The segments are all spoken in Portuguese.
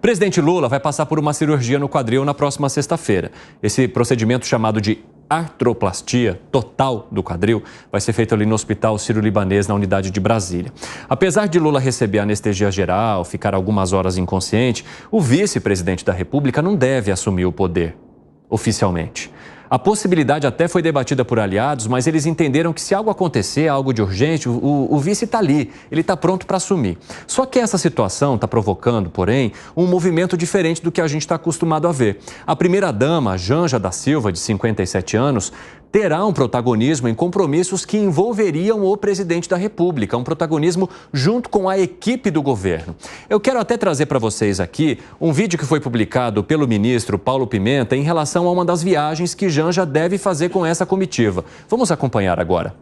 Presidente Lula vai passar por uma cirurgia no quadril na próxima sexta-feira. Esse procedimento, chamado de artroplastia total do quadril, vai ser feito ali no Hospital Sírio-Libanês, na unidade de Brasília. Apesar de Lula receber anestesia geral, ficar algumas horas inconsciente, o vice-presidente da República não deve assumir o poder oficialmente. A possibilidade até foi debatida por aliados, mas eles entenderam que se algo acontecer, algo de urgente, o vice está ali, ele está pronto para assumir. Só que essa situação está provocando, porém, um movimento diferente do que a gente está acostumado a ver. A primeira-dama, Janja da Silva, de 57 anos, terá um protagonismo em compromissos que envolveriam o presidente da República, um protagonismo junto com a equipe do governo. Eu quero até trazer para vocês aqui um vídeo que foi publicado pelo ministro Paulo Pimenta em relação a uma das viagens que Janja deve fazer com essa comitiva. Vamos acompanhar agora.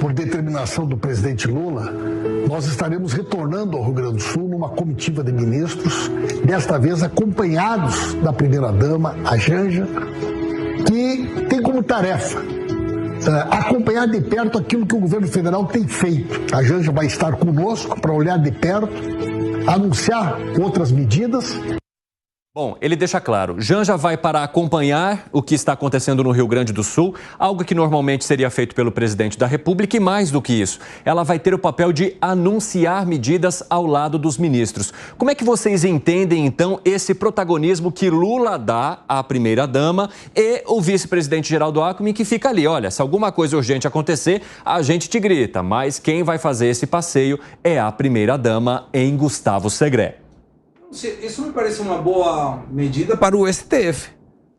Por determinação do presidente Lula, nós estaremos retornando ao Rio Grande do Sul numa comitiva de ministros, desta vez acompanhados da primeira-dama, a Janja, que tem como tarefa acompanhar de perto aquilo que o governo federal tem feito. A Janja vai estar conosco para olhar de perto, anunciar outras medidas. Bom, ele deixa claro, Janja vai para acompanhar o que está acontecendo no Rio Grande do Sul, algo que normalmente seria feito pelo presidente da República, e mais do que isso, ela vai ter o papel de anunciar medidas ao lado dos ministros. Como é que vocês entendem, então, esse protagonismo que Lula dá à primeira-dama e o vice-presidente Geraldo Alckmin, que fica ali, olha, se alguma coisa urgente acontecer, a gente te grita, mas quem vai fazer esse passeio é a primeira-dama em Gustavo Segré. Isso me parece uma boa medida para o STF.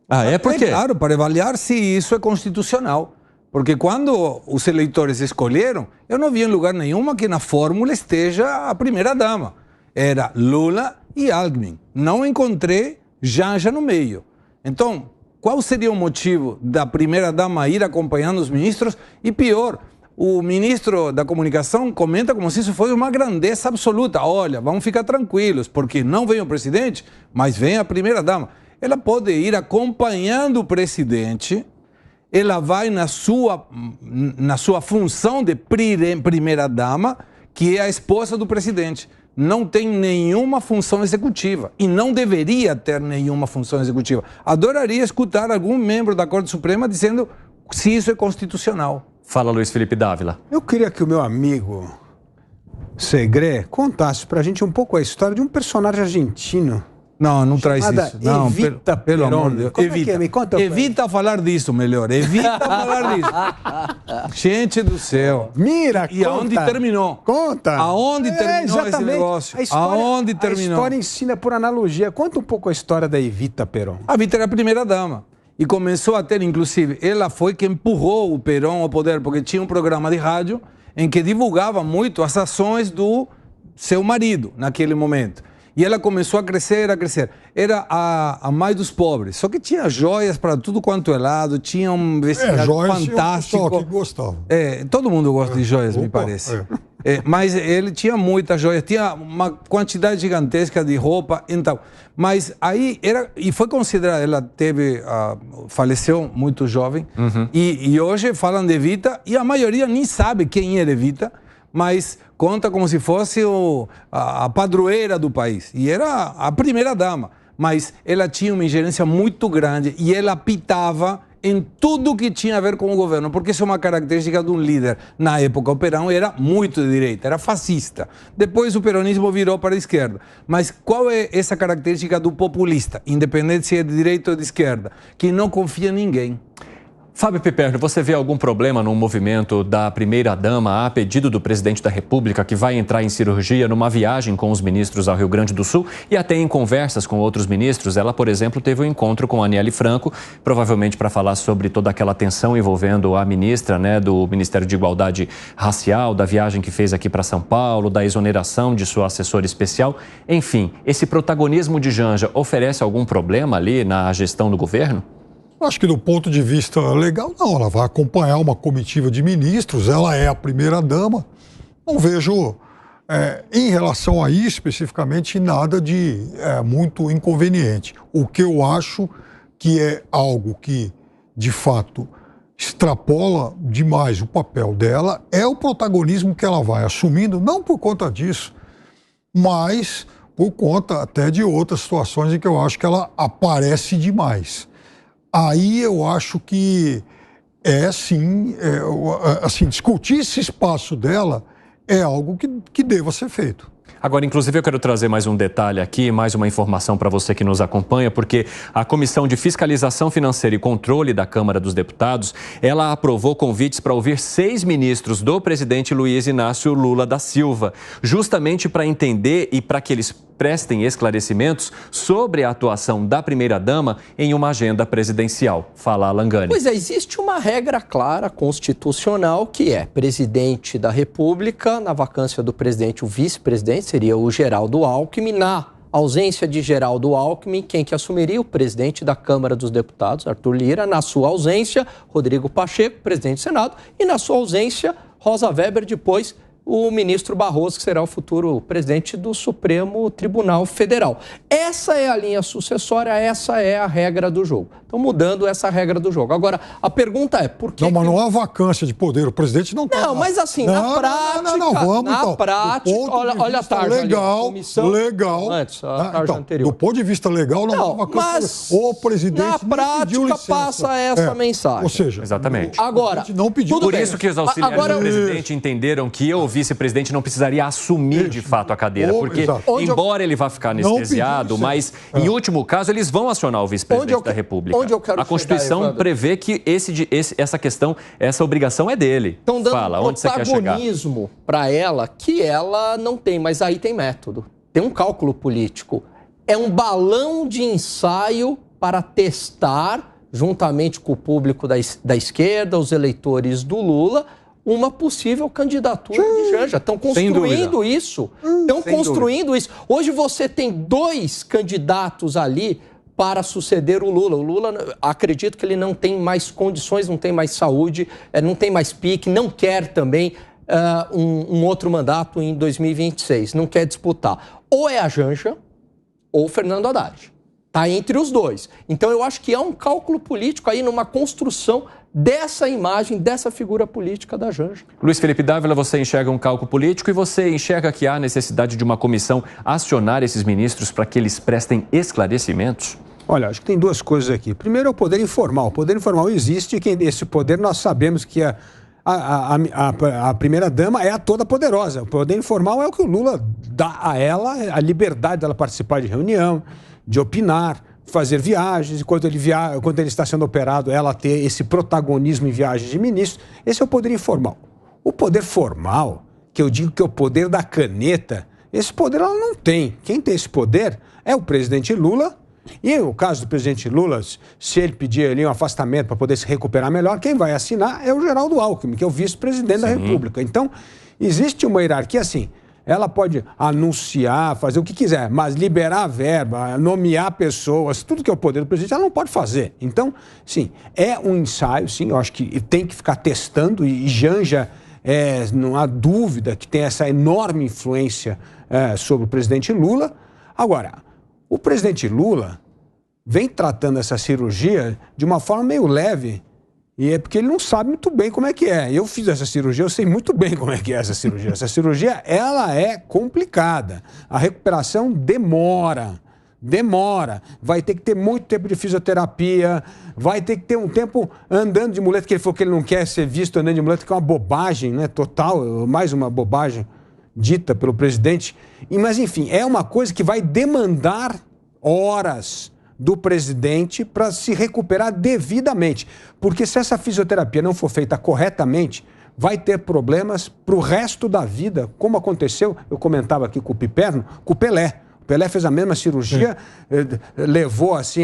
Ah, é? Por quê? Claro, para avaliar se isso é constitucional. Porque quando os eleitores escolheram, eu não vi em lugar nenhum que na fórmula esteja a primeira-dama. Era Lula e Alckmin. Não encontrei Janja no meio. Então, qual seria o motivo da primeira-dama ir acompanhando os ministros? E pior, o ministro da Comunicação comenta como se isso fosse uma grandeza absoluta. Olha, vamos ficar tranquilos, porque não vem o presidente, mas vem a primeira-dama. Ela pode ir acompanhando o presidente, ela vai na sua função de primeira-dama, que é a esposa do presidente. Não tem nenhuma função executiva e não deveria ter nenhuma função executiva. Adoraria escutar algum membro da Corte Suprema dizendo se isso é constitucional. Fala, Luiz Felipe Dávila. Eu queria que o meu amigo Segré contasse pra gente um pouco a história de um personagem argentino. Não, não traz isso. Não, Evita pelo amor de Deus. Como Evita. É que é? Me conta. Evita falar disso, melhor. Evita falar disso. Gente do céu. Mira, e conta. aonde terminou? Conta. Aonde terminou esse negócio? Aonde terminou? A história ensina por analogia. Conta um pouco a história da Evita Peron. A Evita era a primeira-dama. E começou a ter, inclusive, ela foi que empurrou o Perón ao poder, porque tinha um programa de rádio em que divulgava muito as ações do seu marido naquele momento. E ela começou a crescer, a crescer. Era a mãe dos pobres. Só que tinha joias para tudo quanto é lado, tinha um vestido fantástico. Que gostava. Todo mundo gosta de joias, me parece. Mas ele tinha muitas joias, tinha uma quantidade gigantesca de roupa, então. Mas aí e foi considerada, ela faleceu muito jovem, e hoje falam de Evita, e a maioria nem sabe quem era Evita, mas conta como se fosse a padroeira do país. E era a primeira-dama, mas ela tinha uma ingerência muito grande e ela apitava em tudo que tinha a ver com o governo, porque isso é uma característica de um líder. Na época, o Perón era muito de direita, era fascista. Depois o peronismo virou para a esquerda. Mas qual é essa característica do populista, independente se é de direita ou de esquerda? Que não confia em ninguém. Fábio Piperno, você vê algum problema no movimento da primeira-dama a pedido do presidente da República, que vai entrar em cirurgia numa viagem com os ministros ao Rio Grande do Sul e até em conversas com outros ministros? Ela, por exemplo, teve um encontro com a Aniele Franco, provavelmente para falar sobre toda aquela tensão envolvendo a ministra, do Ministério de Igualdade Racial, da viagem que fez aqui para São Paulo, da exoneração de sua assessora especial. Enfim, esse protagonismo de Janja oferece algum problema ali na gestão do governo? Acho que do ponto de vista legal, não. Ela vai acompanhar uma comitiva de ministros, ela é a primeira-dama. Não vejo, em relação a isso especificamente, nada de muito inconveniente. O que eu acho que é algo que, de fato, extrapola demais o papel dela é o protagonismo que ela vai assumindo, não por conta disso, mas por conta até de outras situações em que eu acho que ela aparece demais. Aí eu acho que sim, assim, discutir esse espaço dela é algo que deva ser feito. Agora, inclusive, eu quero trazer mais um detalhe aqui, mais uma informação para você que nos acompanha, porque a Comissão de Fiscalização Financeira e Controle da Câmara dos Deputados, ela aprovou convites para ouvir 6 ministros do presidente Luiz Inácio Lula da Silva, justamente para entender e para que eles prestem esclarecimentos sobre a atuação da primeira-dama em uma agenda presidencial. Fala, Alan Gani. Pois é, existe uma regra clara, constitucional, que é presidente da República, na vacância do presidente, o vice-presidente seria o Geraldo Alckmin. Na ausência de Geraldo Alckmin, quem que assumiria? O presidente da Câmara dos Deputados, Arthur Lira. Na sua ausência, Rodrigo Pacheco, presidente do Senado. E na sua ausência, Rosa Weber, depois o ministro Barroso, que será o futuro presidente do Supremo Tribunal Federal. Essa é a linha sucessória, essa é a regra do jogo. Estão mudando essa regra do jogo. Agora, a pergunta é, por que... Não, mas não há vacância de poder, o presidente não está... Não, mas assim, na prática... Vamos, na então, prática, olha a tarja legal, ali, a comissão... Legal, antes, a tarja anterior. Do ponto de vista legal, não há vacância. Mas o presidente na prática passa essa mensagem. Ou seja, exatamente. Agora, não pediu. Por isso que os auxiliares do presidente entenderam que o vice-presidente não precisaria assumir de fato a cadeira, porque embora ele vá ficar anestesiado, mas em último caso eles vão acionar o vice-presidente da República. A Constituição prevê que essa questão, essa obrigação é dele. Estão dando Fala, onde você quer chegar? Protagonismo para ela que ela não tem, mas aí tem método. Tem um cálculo político. É um balão de ensaio para testar, juntamente com o público da esquerda, os eleitores do Lula, uma possível candidatura de Janja. Estão construindo isso. Estão construindo isso. Hoje você tem 2 candidatos ali para suceder o Lula. O Lula, acredito que ele não tem mais condições, não tem mais saúde, não tem mais pique, não quer também um outro mandato em 2026. Não quer disputar. Ou é a Janja ou o Fernando Haddad. Está entre os 2. Então eu acho que há um cálculo político aí numa construção dessa imagem, dessa figura política da Janja. Luiz Felipe Dávila, você enxerga um cálculo político e você enxerga que há necessidade de uma comissão acionar esses ministros para que eles prestem esclarecimentos? Olha, acho que tem 2 coisas aqui. Primeiro é o poder informal. O poder informal existe e esse poder nós sabemos que a primeira-dama é a toda poderosa. O poder informal é o que o Lula dá a ela, a liberdade dela participar de reunião, de opinar, fazer viagens, enquanto ele está sendo operado, ela ter esse protagonismo em viagens de ministros. Esse é o poder informal. O poder formal, que eu digo que é o poder da caneta, esse poder ela não tem. Quem tem esse poder é o presidente Lula. E no caso do presidente Lula, se ele pedir ali um afastamento para poder se recuperar melhor, quem vai assinar é o Geraldo Alckmin, que é o vice-presidente da República. Então, existe uma hierarquia assim. Ela pode anunciar, fazer o que quiser, mas liberar a verba, nomear pessoas, tudo que é o poder do presidente, ela não pode fazer. Então, sim, é um ensaio, sim, eu acho que tem que ficar testando e Janja, não há dúvida que tem essa enorme influência sobre o presidente Lula. Agora, o presidente Lula vem tratando essa cirurgia de uma forma meio leve, e é porque ele não sabe muito bem como é que é. Eu fiz essa cirurgia, eu sei muito bem como é que é essa cirurgia. Essa cirurgia, ela é complicada. A recuperação demora. Vai ter que ter muito tempo de fisioterapia, vai ter que ter um tempo andando de muleta, que ele falou que ele não quer ser visto andando de muleta, que é uma bobagem, né? Total, mais uma bobagem dita pelo presidente. Mas, enfim, é uma coisa que vai demandar horas do presidente para se recuperar devidamente. Porque se essa fisioterapia não for feita corretamente, vai ter problemas para o resto da vida, como aconteceu, eu comentava aqui com o Piperno, com o Pelé. O Pelé fez a mesma cirurgia, levou assim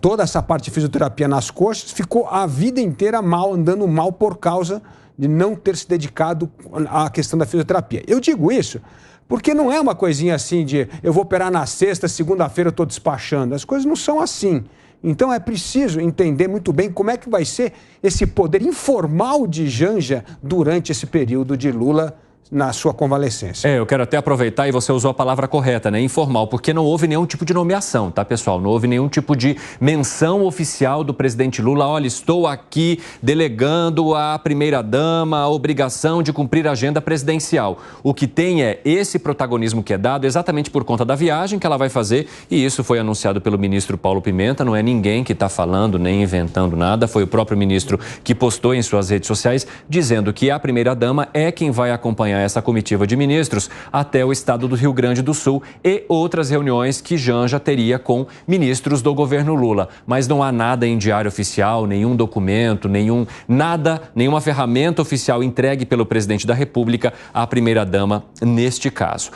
toda essa parte de fisioterapia nas coxas, ficou a vida inteira andando mal por causa de não ter se dedicado à questão da fisioterapia. Eu digo isso porque não é uma coisinha assim de eu vou operar na sexta, segunda-feira eu estou despachando. As coisas não são assim. Então é preciso entender muito bem como é que vai ser esse poder informal de Janja durante esse período de Lula na sua convalescência. Eu quero até aproveitar, e você usou a palavra correta, né? Informal, porque não houve nenhum tipo de nomeação, tá, pessoal? Não houve nenhum tipo de menção oficial do presidente Lula. Olha, estou aqui delegando à primeira-dama a obrigação de cumprir a agenda presidencial. O que tem é esse protagonismo que é dado exatamente por conta da viagem que ela vai fazer, e isso foi anunciado pelo ministro Paulo Pimenta. Não é ninguém que está falando nem inventando nada, foi o próprio ministro que postou em suas redes sociais dizendo que a primeira-dama é quem vai acompanhar essa comitiva de ministros até o estado do Rio Grande do Sul e outras reuniões que Janja teria com ministros do governo Lula. Mas não há nada em diário oficial, nenhum documento, nenhuma ferramenta oficial entregue pelo presidente da República à primeira-dama neste caso.